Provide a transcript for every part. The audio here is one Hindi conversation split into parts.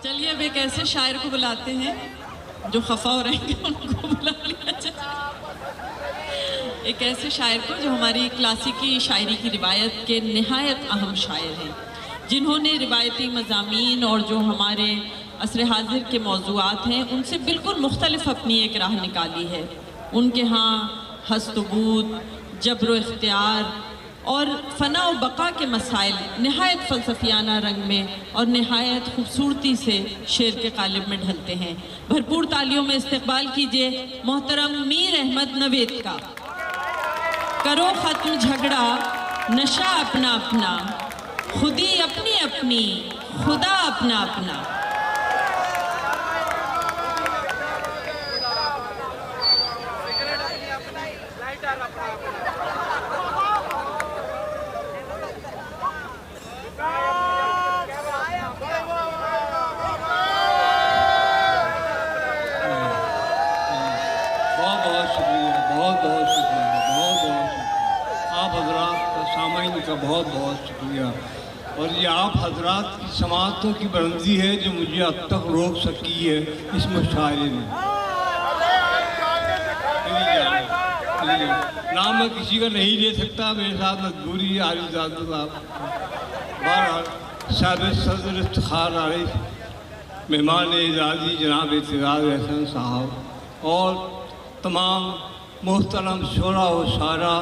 चलिए अब एक ऐसे शायर को बुलाते हैं जो खफा हो रहेंगे, उनको बुला लिया जाए। एक ऐसे शायर को जो हमारी क्लासिकी शायरी की रिवायत के निहायत अहम शायर हैं, जिन्होंने रिवायती मज़ामीन और जो हमारे असर हाजिर के मौज़ूआत हैं उनसे बिल्कुल मुख्तलिफ अपनी एक राह निकाली है। उनके यहाँ हस्तबूत, जब्र इख्तियार और फ़ना व बका के मसाइल नहायत फ़लसफ़ियाना रंग में और नहायत खूबसूरती से शेर के कालिब में ढलते हैं। भरपूर तालियों में इस्तकबाल कीजिए मोहतरम मीर अहमद नवेद का। करो ख़त्म झगड़ा, नशा अपना अपना, खुदी अपनी अपनी, खुदा अपना अपना। का बहुत बहुत शुक्रिया। और ये आप हजरात की समातों की बुलंदी है जो मुझे अब तक रोक सकी है इस मुशायरे में। नाम मैं किसी का नहीं ले सकता, मेरे साथ मजबूरी है। बहरहाल साहिब सदर इफ्तिखार आरिफ, मेहमान एजाज़ी जनाब एतजाज़ हसन साहब और तमाम मोहतरम शोरा व शारा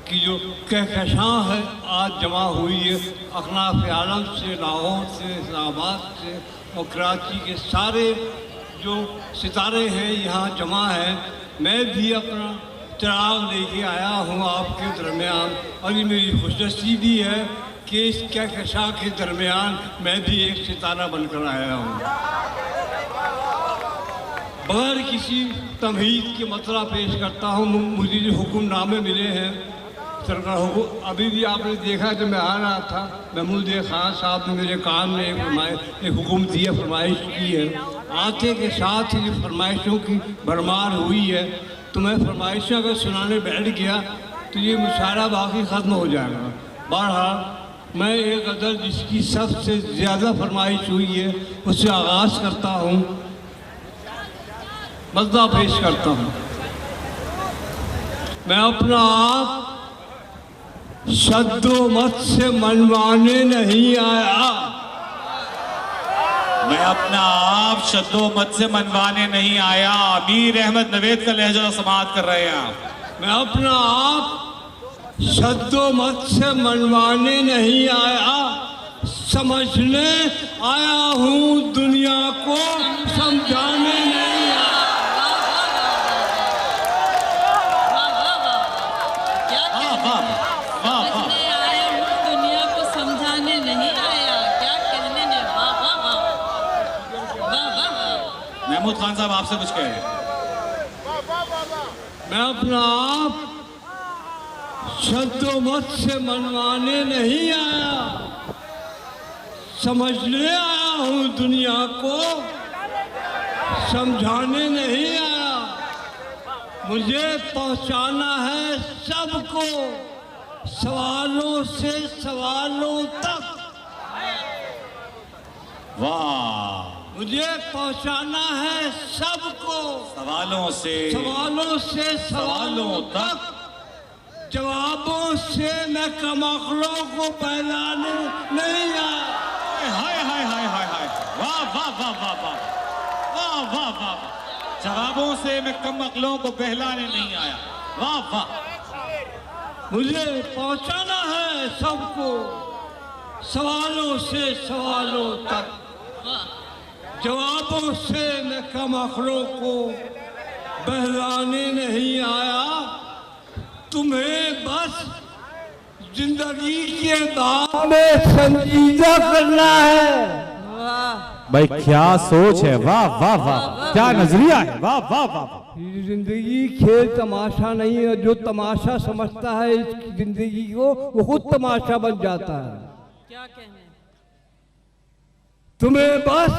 की जो कहकशां है आज जमा हुई है अखनाफ आलम से, लाहौर से, इस्लामाबाद से और कराची के सारे जो सितारे हैं यहाँ जमा हैं। मैं भी अपना चिराग लेके आया हूँ आपके दरमियान और ये मेरी खुशनसीबी है कि इस कहकशां के दरमियान मैं भी एक सितारा बनकर आया हूँ। बगैर किसी तमहीद के मतला पेश करता हूँ। मुझे जो हुक्मनामे मिले हैं सरकार हुकुम, अभी भी आपने देखा जब मैं आ रहा था महमूद खान साहब ने मेरे कान में एक हुक्म दिया, फरमाइश की है। आते के साथ ही फरमाइशों की भरमार हुई है, तो मैं फरमाइशें अगर सुनाने बैठ गया तो ये मुशायरा बाकी ख़त्म हो जाएगा। बहरहाल मैं एक गज़ल जिसकी सबसे ज़्यादा फरमाइश हुई है उससे आगाज़ करता हूँ, मज़ा पेश करता हूँ। मैं अपना आप शद्दो मत से मनवाने नहीं आया। मैं अपना आप शद्दो मत से मनवाने नहीं आया। मीर अहमद नवेद का लहजा समाअत कर रहे हैं आप। मैं अपना आप शद्दो मत से मनवाने नहीं आया, समझने आया हूँ दुनिया को समझाने नहीं आया। महमूद खान साहब आपसे कुछ कह रहे हैं। मैं अपना आप शद्दो मत से मनवाने नहीं आया, समझने आया हूँ दुनिया को समझाने नहीं आया। मुझे पहुँचाना है सबको सवालों से सवालों तक। वाह, मुझे पहुंचाना है सबको सवालों से सवालों तक। जवाबों से मैं कमअक्लों को बहलाने नहीं आया। हाय हाय हाय हाय हाय, वाह वाह वाह वाह वाह वाह वाह वाह। जवाबों से मैं कमअक्लों को बहलाने नहीं आया। वाह वाह। मुझे पहुंचाना है सबको सवालों से सवालों तक। जवाबों से मैं कमअक्लों को बहलाने नहीं आया। तुम्हें बस जिंदगी के बारे में संजीदा करना है। भाई क्या सोच है, वाह वाह वाह, क्या नजरिया है, वाह वाह वाह। जिंदगी खेल तमाशा नहीं है, जो तमाशा समझता है इस जिंदगी को वो खुद तमाशा बन जाता है। क्या कहने, तुम्हें बस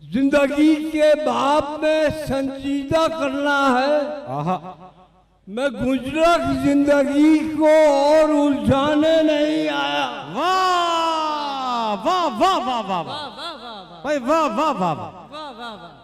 जिंदगी के बाब में संजीदा करना है। आहा, मैं गुजरा की जिंदगी को और उलझाने नहीं आया। वाह वाह वाह वाह वाह वाह। वाह वाह वाह वाह। भाई वाह वाह वाह वाह। वाह वाह वाह।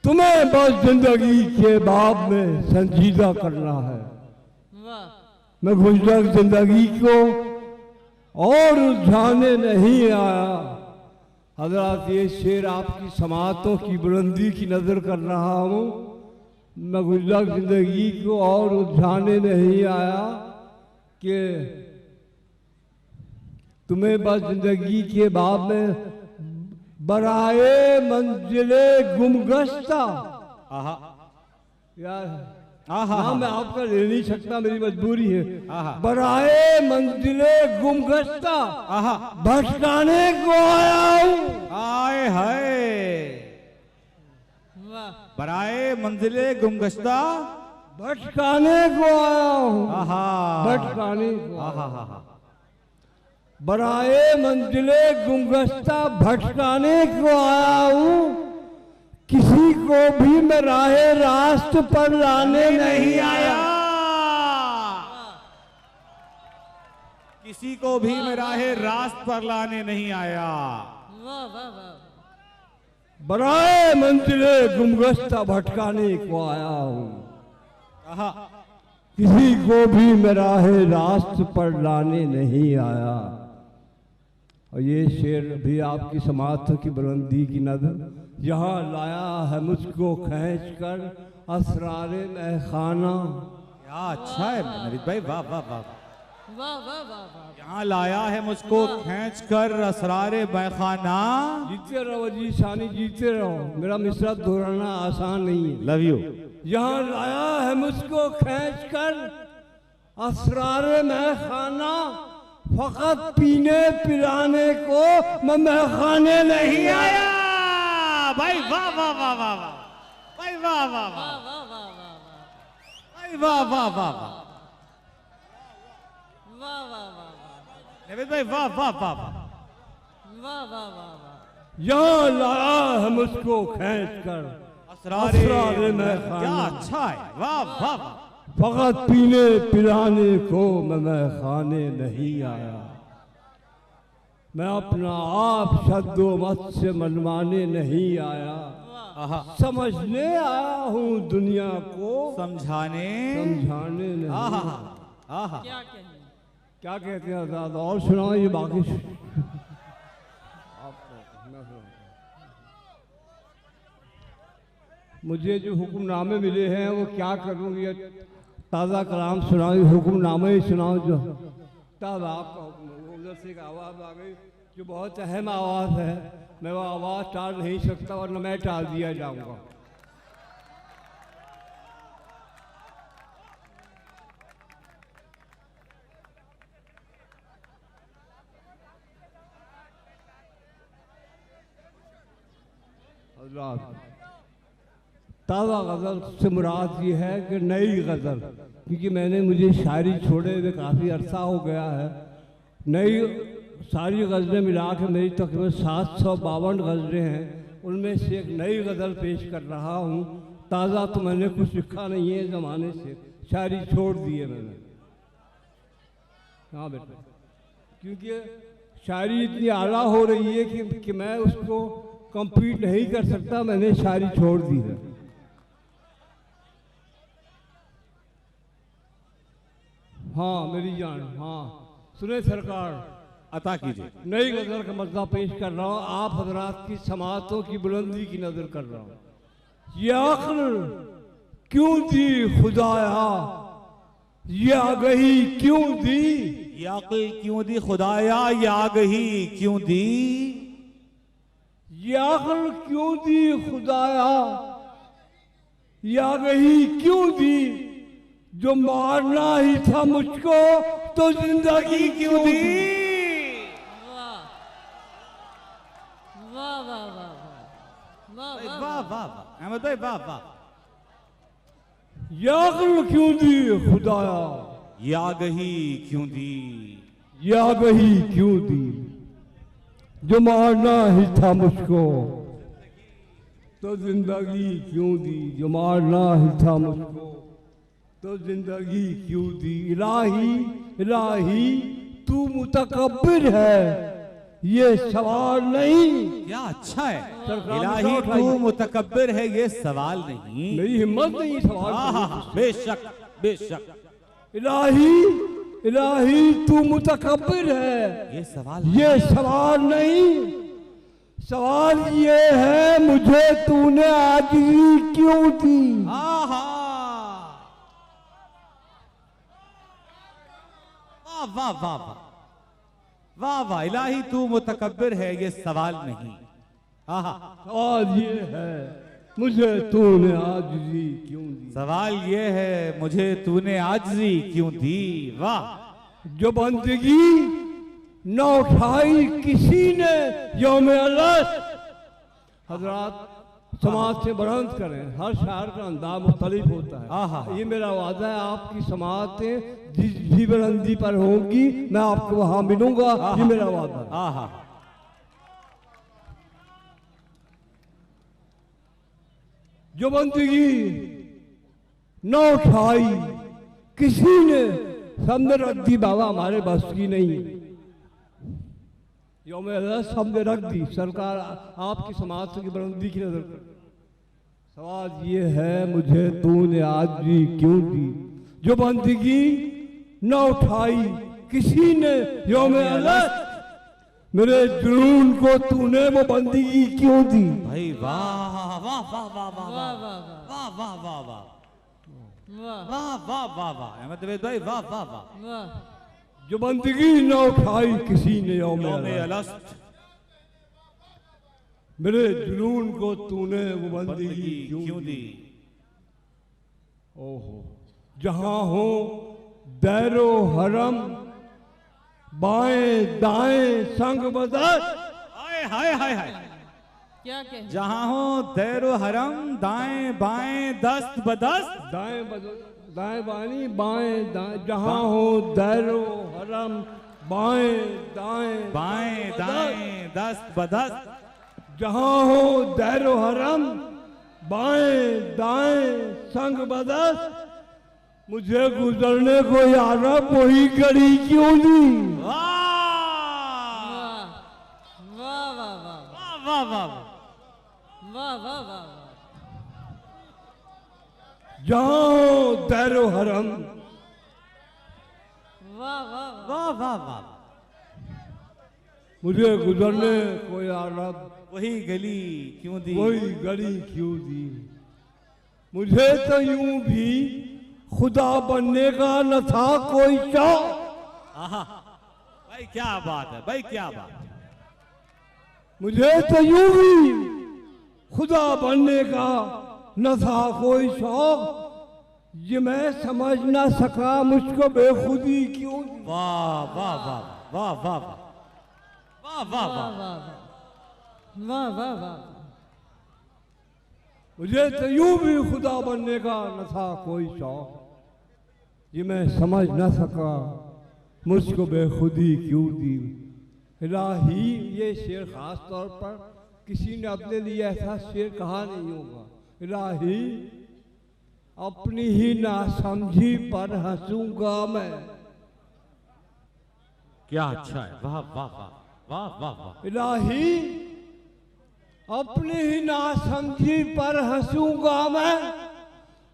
तुम्हें बस जिंदगी के बाब में संजीदा करना है। वाह। मैं गुजर जिंदगी को और उलझाने नहीं आया। हजरत ये शेर आपकी समातों की बुलंदी की नजर कर रहा हूँ। मैं गुजर जिंदगी को और उलझाने नहीं आया कि तुम्हें बस जिंदगी के बाब में बराए मंजिले गुमगश्ता। आहा यार आहा हाँ, मैं आपका ले नहीं सकता, मेरी मजबूरी है। आहा। बराए मंजिले गुमगश्ता आहा भटकाने को आया हूँ। आए हाय। वाह। बराए मंजिले गुमगश्ता भटकाने को आया हूँ। आहा भटकाने को आहा हा। बराए मंजिले गुमगश्ता भटकाने को आया हूँ। किसी को भी मैं राहे रास्त पर लाने नहीं आया। किसी को भी मैं राहे रास्त पर लाने नहीं आया। वाह वाह वाह। बराए मंजिले गुमगश्ता भटकाने को आया हूँ। आहा किसी को भी मैं राहे रास्त पर लाने नहीं आया। और ये शेर भी आपकी समात की बुलंदी की नजर यहाँ लाया है मुझको खींच कर असरारे महखाना। क्या अच्छा है नवीद भाई, वाह वाह वाह। वाह वाह वाह वाह। यहाँ लाया है मुझको खींच कर असरारे महखाना। जीते रहो जी शानी, जीते रहो। मेरा मिसरा दोहराना आसान नहीं है। Love you. यहाँ लाया है मुझको खींच कर असरारे महखाना। फकत पीने पिलाने को मैं महखाने नहीं आया। भाई वाह वाह वाह वाह वाह। भाई वाह वाह वाह। वाह वाह वाह वाह। भाई वाह वाह वाह वाह। वाह वाह वाह। नवीद भाई वाह वाह वाह वाह। वाह वाह वाह वाह। यहाँ लाया है मुझको खींच कर असरारे असरारे क्या महखाना। अच्छा है, वाह वाह वाह। फकत पीने पिलाने को मैं खाने नहीं आया। मैं अपना आप शद्दो मत से मनवाने नहीं आया। आहा समझने आया हूँ दुनिया को, समझाने समझाने नहीं। आहा आहा। क्या कहें। क्या कहते हैं आजाद? और सुनाओ ये बाकी मैं सुनाऊं। मुझे जो हुक्मनामे मिले हैं वो क्या करूँ? ये ताज़ा कलाम सुनाओ, हुक्मनामे ही सुनाओ। जो तब आपका हुक्म, वो उधर से एक आवाज़ आ गई जो बहुत अहम आवाज़ है। मैं वो आवाज़ टाल नहीं सकता वरना मैं टाल दिया जाऊंगा। ताज़ा गज़ल से मुराद ये है कि नई गज़ल, क्योंकि मुझे शायरी छोड़े हुए काफ़ी अरसा हो गया है। नई सारी गज़लें मिला के मेरी तकरीबन 752 गज़लें हैं। उनमें से एक नई गज़ल पेश कर रहा हूँ। ताज़ा तो मैंने कुछ लिखा नहीं है ज़माने से, शायरी छोड़ दी है मैंने। हाँ बेटा, क्योंकि शायरी इतनी आला हो रही है कि मैं उसको कंप्लीट नहीं कर सकता। मैंने शायरी छोड़ दी है। हाँ मेरी जान, हाँ सुने सरकार, अता कीजिए। नई गजल का मसला पेश कर रहा हूँ। आप हजरात की समातों की बुलंदी की नजर कर रहा हूँ। ये अक्ल क्यों दी खुदाया, ये आगही क्यों दी, ये अक्ल क्यों दी खुदाया, ये आगही क्यों दी, ये अक्ल क्यों दी खुदाया, ये आगही क्यों दी, जो मारना ही था मुझको तो जिंदगी क्यों दी। वाह वाह वाह वाह वाह वाह वाह वाह वाह अहमद भाई वाह वाह। ये अक्ल क्यों दी खुदाया, ये आगही क्यों दी, ये आगही क्यों दी, जो मारना ही था मुझको तो जिंदगी क्यों दी, जो मारना ही था मुझको तो जिंदगी क्यों दी। इलाही इलाही तू मुतकब्बिर है, ये सवाल नहीं। क्या अच्छा है। सरकार इलाही ने तू मुतकब्बिर है, ये सवाल नहीं। मेरी हिम्मत नहीं सवाल हाँ, बेशक बेशक। इलाही तू मुतकब्बिर है, ये सवाल ये सवाल नहीं। सवाल ये है मुझे तूने आजिज़ी क्यों दी। आहा, वाह वाह वाह वाह वाह वाह। इलाही तू मुतकब्बिर है, ये सवाल नहीं। आहा, सवाल ये है मुझे तूने आजिज़ी क्यों दी। सवाल ये है मुझे तूने आजिज़ी क्यों दी। वाह। जो बंदगी न उठाई किसी ने यौम अलस। हजरात समाज से बुलंद करें, हर शायर का अंदाज मुख्तलिफ होता है। ये मेरा वादा है, आपकी समाअतें जिस भी बुलंदी पर होंगी मैं आपको वहां मिलूंगा, ये मेरा वादा है। आहा, जो बंदगी न उठाई किसी ने, सबने रख दी बाबा, हमारे बस की नहीं। यौम अलस हमने रख दी, सरकार आपकी समाज की बुलंदी की नजर कर। सवाल ये है मुझे तूने आजिज़ी क्यों दी। जो बंदगी न उठाई किसी ने यौम अलस, मेरे जुनून को तूने वो बंदगी क्यों दी। भाई वाह वाह वाह वाह वाह वाह वाह वाह वाह वाह वाह वाह वाह वाह वाह वाह वाह। अहमद जवेद भाई वाह वाह वाह। वाह। जो बंदगी न उठाई किसी ने यौम अलस, मेरे जुनून को तूने वो बंदगी क्यों दी। ओहो, जहां हो दैरो हरम, बाएं दाएं संग बदर। हाय हाय हाय हाय। क्या कह जहां हो दैरो हरम, दाएं बाएं दस्त बदस्त। दाएं बानी बाएं दाएं, जहां हो दैरो हरम, बाएं दाएं बाएं दाएं दस्त बदस्त। जहां हो दैरो हरम, बाएं दाएं संग बदस्त। मुझे गुजरने को यारा वही गड़ी क्यों दी। वाह वाह वाह वाह वाह वाह वाह। वाह वाह वाह। जहां हो दैरो हरम, वाह वाह वाह वाह वाह। मुझे गुजरने को यारा वही गली क्यों दी। वही गली क्यों दी। मुझे तो यूं भी खुदा बनने का न था कोई शौक। आहा, भाई क्या बात है, भाई क्या बात है। मुझे तो यूं भी खुदा बनने का न था कोई शौक। ये मैं समझ ना सका मुझको बेखुदी क्यों। वाह वाह वाह वाह वाह वाह वाह वाह वाह वाह वाह वाह। मुझे तो यूं भी खुदा बनने का न था कोई शौक। ये मैं समझ ना सका मुझको बेखुदी क्यों दी। इलाही, ये शेर खास तौर पर किसी ने अपने लिए ऐसा शेर कहा नहीं होगा। इलाही, अपनी ही नासमझी पर हंसूंगा मैं। क्या अच्छा है। वाह वाह वाह वाह वाह वाह। इलाही, अपनी ही नासमझी पर हंसूंगा मैं,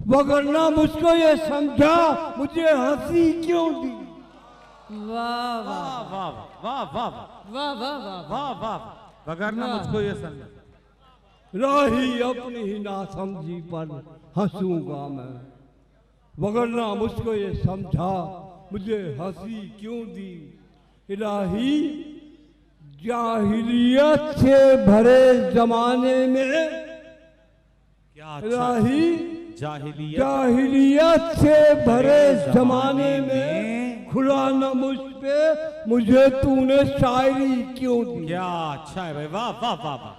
वगरना मुझको ये समझा मुझे हंसी क्यों दी। वाह वाह वाह वाह वाह वाह वाह वाह वाह वाह वाह। वगरना मुझको ये समझा। राही, अपनी ही नासमझी पर हंसूंगा मैं, वगरना मुझको ये समझा मुझे हंसी क्यों दी। इलाही, जाहिलियत से भरे जमाने में, क्या अच्छा। इलाही, जाहिलियत से भरे जमाने में खुला न मुझ पे मुझे तूने शायरी क्यों दी। क्या अच्छा है भाई। वाह वाह वाह वाह।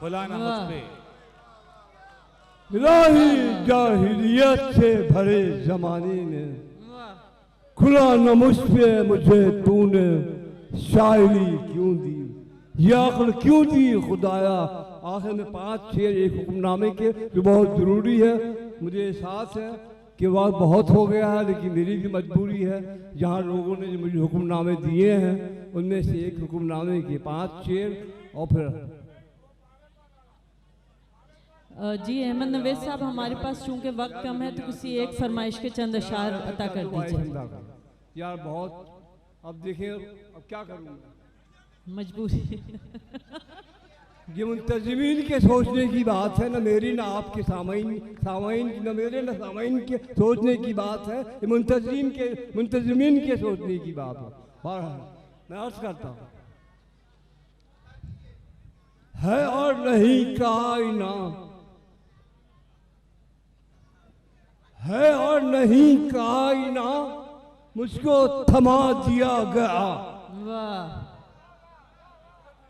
खुला ना मुझ पे। इलाही, जाहिलियत से भरे जमाने में खुला न मुझ पे मुझे तूने शायरी क्यों दी। ये अक्ल क्यों दी खुदाया। आखिर में 5 शेर एक हुक्मनामे के जो बहुत जरूरी है। मुझे एहसास है कि वक्त बहुत हो गया है, लेकिन मेरी भी मजबूरी है। जहाँ लोगों ने जो मुझे हुक्मनामे दिए हैं उनमें से एक हुक्मनामे के 5 शेर और फिर जी अहमद नवेद साहब, हमारे पास चूंकि वक्त कम है तो किसी एक फरमाइश के चंद अशार अता कर दीजिए। यार बहुत, अब देखिए अब क्या करूँगा, मजबूरी। ये मुंतजिमीन के सोचने की बात है, न मेरी ना आपके सामाइन न मेरे न सामाइन के सोचने की बात है, ये मुंतजिमीन के सोचने की बात है। बहरहाल मैं अर्ज करता हूँ, है और नहीं कायनात, है और नहीं कायनात, मुझको थमा दिया गया। वाह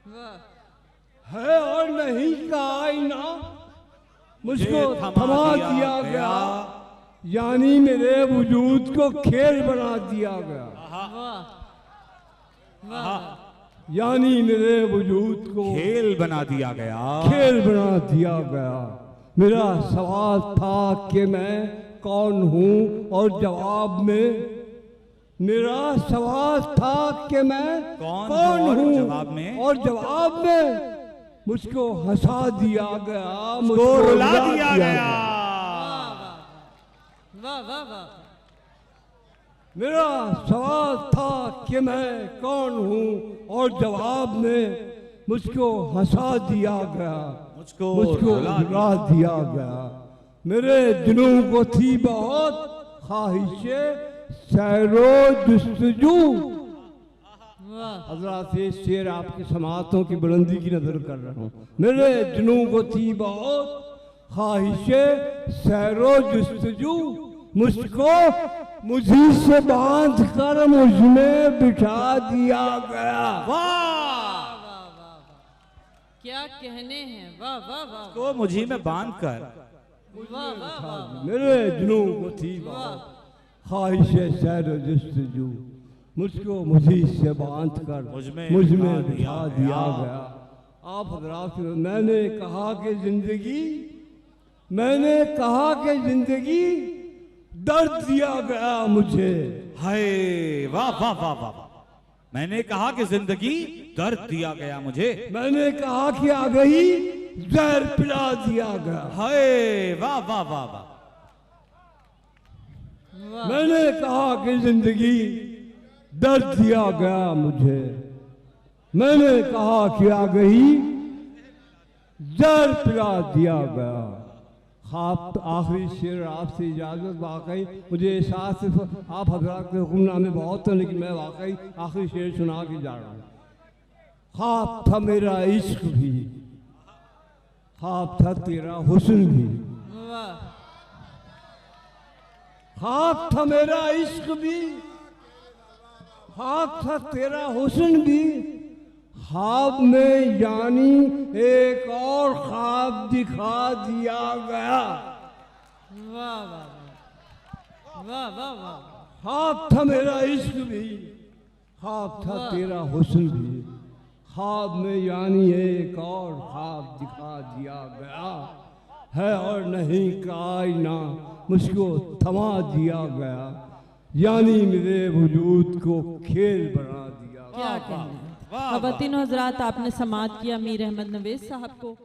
वाह। है और नहीं कायनात, मुझको थमा दिया गया, यानी मेरे वजूद को खेल बना दिया गया। वाह वाह। यानी मेरे वजूद को खेल बना दिया गया, खेल बना दिया गया। मेरा सवाल था कि मैं कौन हूँ, और जवाब में मेरा सवाल था कि मैं कौन हूँ, और जवाब में मुझको हंसा दिया गया, मुझको रुला दिया गया। वाह वाह वाह। मेरा सवाल था कि मैं कौन हूँ, और जवाब में मुझको हंसा दिया गया, मुझको रुला दिया गया। मेरे दिलों को थी बहुत ख्वाहिशे सैरो जुस्तजू। हज़रात से शेर आपकी समातों की बुलंदी की नजर कर रहा हूँ। मेरे दिलों को थी बहुत ख्वाहिशे सैरो जुस्तजू, मुझको मुझी से बांध कर मुझ में बिठा दिया गया। वाह क्या कहने हैं। वाह वाह वाह। को मुझी में बांध कर, वाह वाह वाह। मेरे दिलों को थी बहुत ख्वाहिशे सैरो जुस्तजू, मुझको मुझी से बांध कर मुझ में बिठा दिया गया। आप हज़रात, मैंने कहा कि जिंदगी दर्द दिया गया मुझे। हाय वाह वाह वाह वाह। मैंने कहा कि जिंदगी दर्द दिया गया मुझे, मैंने कहा कि आ गई जहर पिला दिया गया। हाय वाह वाह वाह वाह। मैंने कहा कि जिंदगी दर्द दिया गया मुझे, मैंने कहा कि आ गई जहर पिला दिया गया। आप आखिरी शेर आपसे इजाज़त, वाकई मुझे एहसास सिर्फ आप हज़रात के हुक्मनामे बहुत हैं, लेकिन मैं वाकई आखिरी शेर सुना के जा रहा हूँ। ख्वाब था मेरा इश्क भी, ख्वाब था तेरा हुस्न भी, ख्वाब था मेरा इश्क भी, ख्वाब था तेरा हुस्न भी, ख्वाब में यानी एक और ख्वाब दिखा दिया गया। वाह वाह वाह वाह वाह। ख्वाब था मेरा इश्क भी, ख्वाब था तेरा हुस्न भी, ख्वाब में यानी एक और ख्वाब दिखा दिया गया। है और नहीं कायनात, मुझको थमा दिया गया, यानी मेरे वजूद को खेल बना दिया। क्या कहना। ख़वातीन हज़रात, आपने समाअत किया मीर अहमद नवेद साहब को।